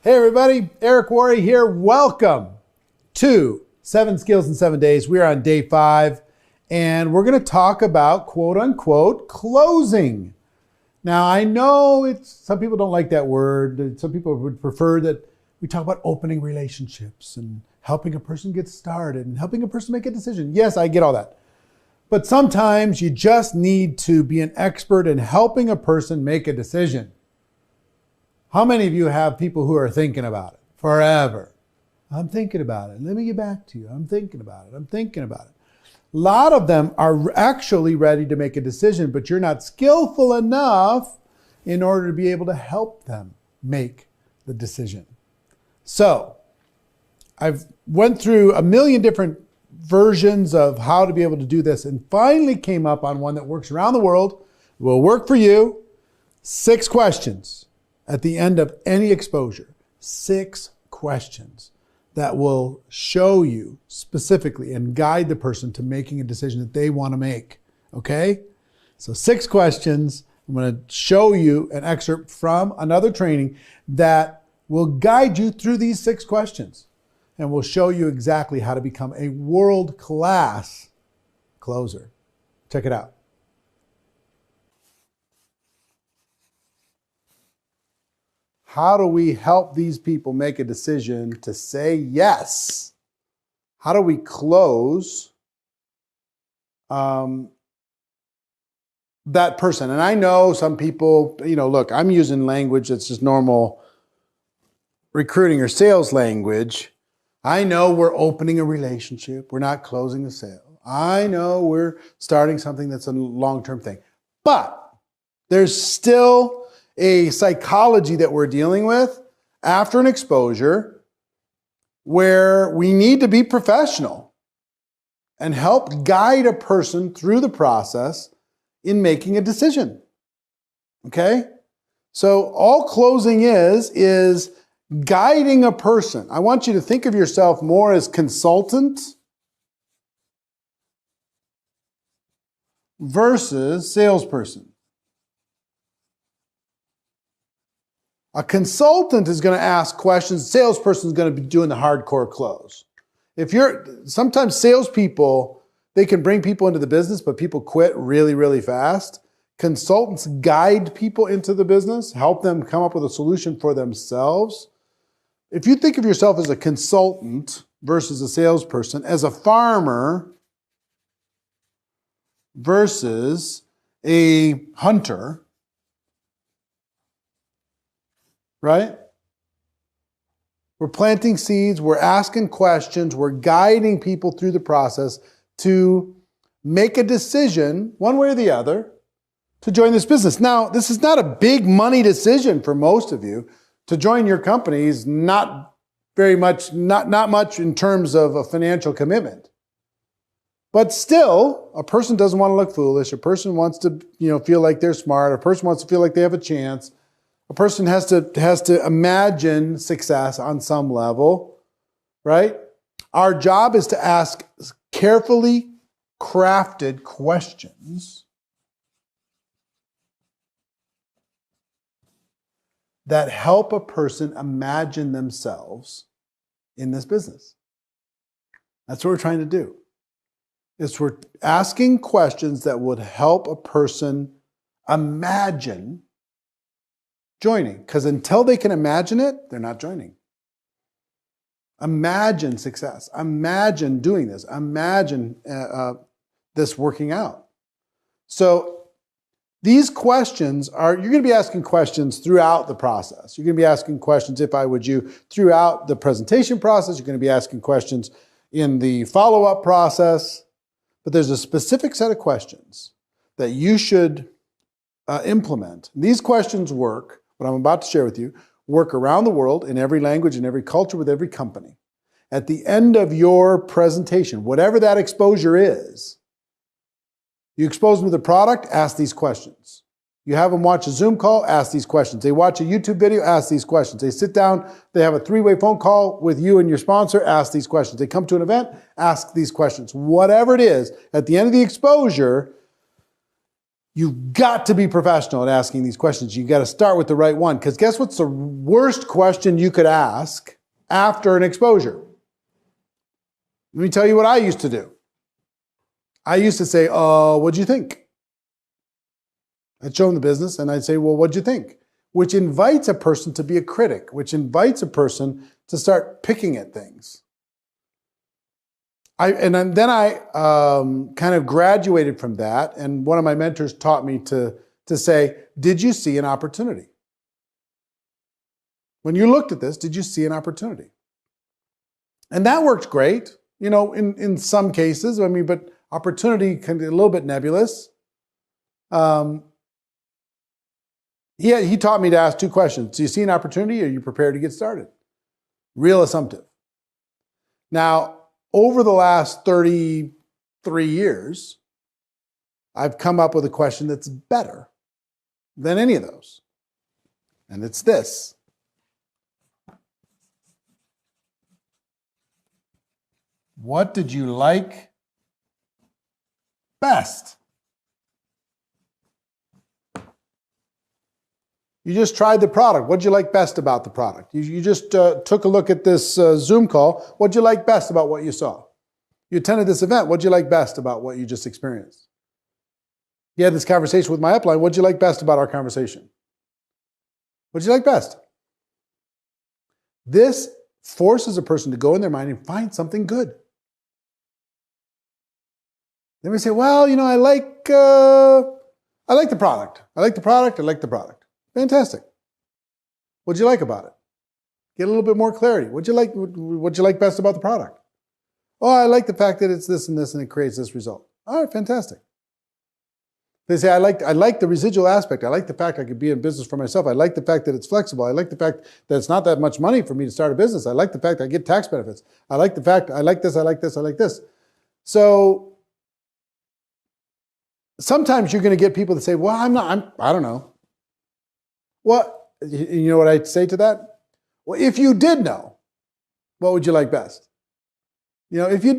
Hey everybody, Eric Worre here. Welcome to 7 Skills in 7 Days. We're on day 5 and we're going to talk about quote unquote closing. Now I know some people don't like that word. Some people would prefer that we talk about opening relationships and helping a person get started and helping a person make a decision. Yes, I get all that. But sometimes you just need to be an expert in helping a person make a decision. How many of you have people who are thinking about it forever? I'm thinking about it. Let me get back to you. I'm thinking about it. I'm thinking about it. A lot of them are actually ready to make a decision, but you're not skillful enough in order to be able to help them make the decision. So I've went through a million different versions of how to be able to do this and finally came up on one that works around the world, will work for you. 6 questions. At the end of any exposure, 6 questions that will show you specifically and guide the person to making a decision that they want to make. Okay? So 6 questions. I'm going to show you an excerpt from another training that will guide you through these 6 questions and will show you exactly how to become a world-class closer. Check it out. How do we help these people make a decision to say yes? How do we close that person? And I know some people, look, I'm using language that's just normal recruiting or sales language. I know we're opening a relationship. We're not closing the sale. I know we're starting something that's a long-term thing. But there's still a psychology that we're dealing with after an exposure where we need to be professional and help guide a person through the process in making a decision. Okay? So all closing is guiding a person. I want you to think of yourself more as consultant versus salesperson. A consultant is going to ask questions. A salesperson is going to be doing the hardcore close. Sometimes salespeople, they can bring people into the business, but people quit really, really fast. Consultants guide people into the business, help them come up with a solution for themselves. If you think of yourself as a consultant versus a salesperson, as a farmer versus a hunter, right? We're planting seeds, we're asking questions, we're guiding people through the process to make a decision, one way or the other, to join this business. Now, this is not a big money decision for most of you. To join your company is not very much, not much in terms of a financial commitment. But still, a person doesn't want to look foolish. A person wants to, feel like they're smart. A person wants to feel like they have a chance. A person has to imagine success on some level, right? Our job is to ask carefully crafted questions that help a person imagine themselves in this business. That's what we're trying to do. We're asking questions that would help a person imagine joining, because until they can imagine it, they're not joining. Imagine success. Imagine doing this. Imagine this working out. So these questions you're going to be asking questions throughout the process. You're going to be asking questions, if I would you, throughout the presentation process. You're going to be asking questions in the follow-up process. But there's a specific set of questions that you should implement. These questions work. What I'm about to share with you, work around the world in every language, in every culture, with every company. At the end of your presentation, whatever that exposure is, you expose them to the product, ask these questions. You have them watch a Zoom call, ask these questions. They watch a YouTube video, ask these questions. They sit down, they have a 3-way phone call with you and your sponsor, ask these questions. They come to an event, ask these questions. Whatever it is, at the end of the exposure, You've got to be professional at asking these questions. You've got to start with the right one, because guess what's the worst question you could ask after an exposure? Let me tell you what I used to do. I used to say, what'd you think? I'd show them the business and I'd say, well, what'd you think? Which invites a person to be a critic, which invites a person to start picking at things. Then I kind of graduated from that, and one of my mentors taught me to say, did you see an opportunity? When you looked at this, did you see an opportunity? And that worked great, in some cases. I mean, but opportunity can be a little bit nebulous. He taught me to ask two questions. Do you see an opportunity, or are you prepared to get started? Real assumptive. Now, over the last 33 years, I've come up with a question that's better than any of those. And it's this. What did you like best? You just tried the product. What did you like best about the product? You just took a look at this Zoom call. What did you like best about what you saw? You attended this event. What did you like best about what you just experienced? You had this conversation with my upline. What did you like best about our conversation? What did you like best? This forces a person to go in their mind and find something good. Then we say, well, I like the product. I like the product. I like the product. Fantastic. What'd you like about it? Get a little bit more clarity. What'd you like best about the product? Oh, I like the fact that it's this and this and it creates this result. All right, fantastic. They say, I like the residual aspect. I like the fact I could be in business for myself. I like the fact that it's flexible. I like the fact that it's not that much money for me to start a business. I like the fact I get tax benefits. I like the fact I like this, I like this, I like this. So sometimes you're going to get people that say, well, I don't know. Well, you know what I'd say to that? Well, if you did know, what would you like best? If you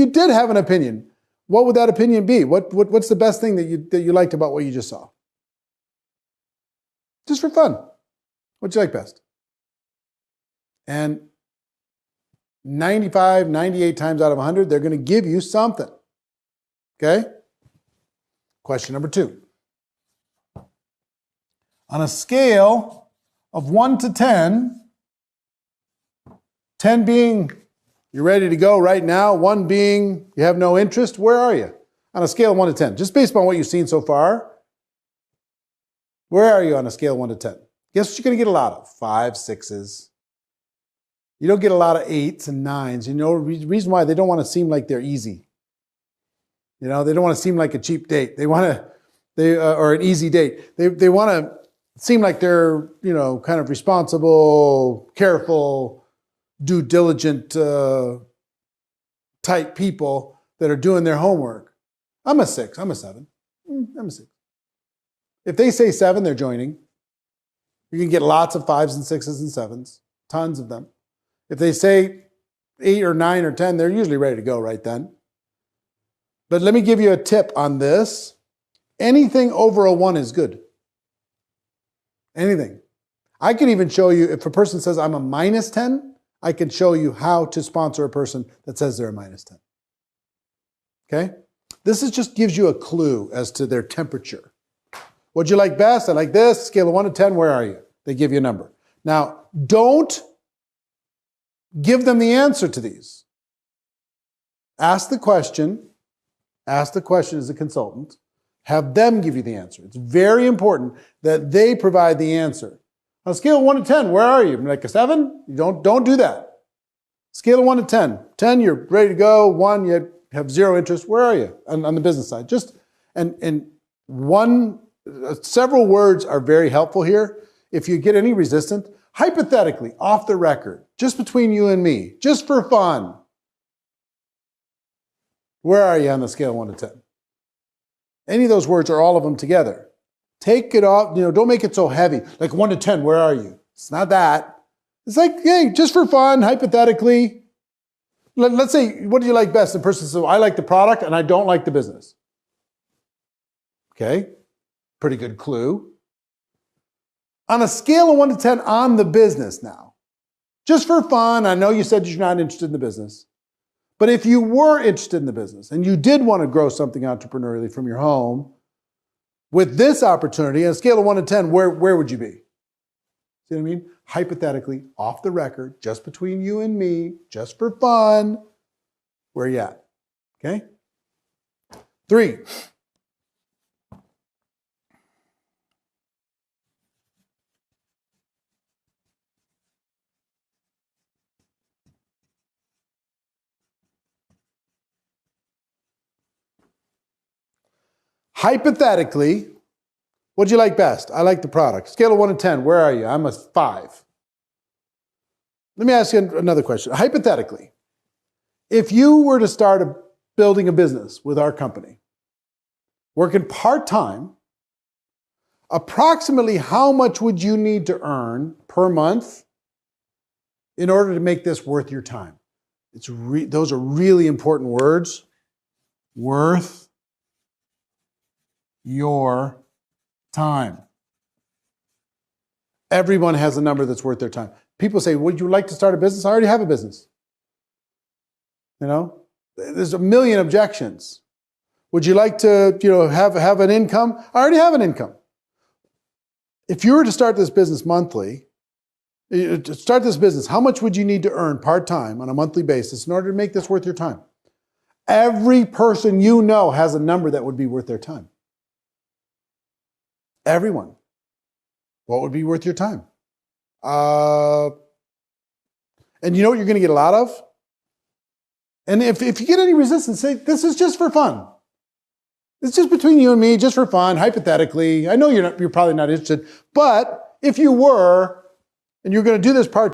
did have an opinion, what would that opinion be? What's the best thing that you liked about what you just saw? Just for fun. What'd you like best? And 95, 98 times out of 100, they're going to give you something. Okay? Question number 2. On a scale of 1 to 10, 10 being you're ready to go right now, 1 being you have no interest, where are you? On a scale of 1 to 10, just based on what you've seen so far, where are you on a scale of 1 to 10? Guess what you're going to get a lot of? 5, 6s. You don't get a lot of 8s and 9s. The reason why, they don't want to seem like they're easy. They don't want to seem like a cheap date. Or an easy date. They want to seem like they're, kind of responsible, careful, due diligent type people that are doing their homework. I'm a 6. I'm a 7. I'm a 6. If they say 7, they're joining. You can get lots of 5s and 6s and 7s, tons of them. If they say 8 or 9 or 10, they're usually ready to go right then. But let me give you a tip on this. Anything over a 1 is good. Anything. I can even show you, if a person says I'm a -10, I can show you how to sponsor a person that says they're a -10. Okay? This just gives you a clue as to their temperature. What'd you like best? I like this. Scale of 1 to 10, where are you? They give you a number. Now, don't give them the answer to these. Ask the question as a consultant. Have them give you the answer. It's very important that they provide the answer. On a scale of 1 to 10, where are you? Like a 7? You don't do that. Scale of 1 to 10. 10, you're ready to go. 1, you have 0 interest. Where are you on the business side? Several words are very helpful here. If you get any resistance, hypothetically, off the record, just between you and me, just for fun, where are you on the scale of 1 to 10? Any of those words or all of them together. Take it off, don't make it so heavy. Like 1 to 10, where are you? It's not that. It's like, hey, just for fun, hypothetically. Let's say, what do you like best? The person says, I like the product and I don't like the business. Okay? Pretty good clue. On a scale of 1 to 10 on the business now, just for fun, I know you said you're not interested in the business, but if you were interested in the business and you did want to grow something entrepreneurially from your home, with this opportunity, on a scale of 1 to 10, where would you be? See what I mean? Hypothetically, off the record, just between you and me, just for fun, where you at? Okay? 3. Hypothetically, what do you like best? I like the product. Scale of 1 to 10, where are you? I'm a 5. Let me ask you another question. Hypothetically, if you were to start building a business with our company, working part-time, approximately how much would you need to earn per month in order to make this worth your time? Those are really important words. Worth your time. Everyone has a number that's worth their time. People say, would you like to start a business? I already have a business. You know, there's a million objections. Would you like to, have an income? I already have an income. If you were to start this business monthly, how much would you need to earn part-time on a monthly basis in order to make this worth your time? Every person you know has a number that would be worth their time. Everyone. What would be worth your time? And you know what you're going to get a lot of? And if you get any resistance, say, this is just for fun. It's just between you and me, just for fun, hypothetically. I know you're probably not interested, but if you were, and you're going to do this part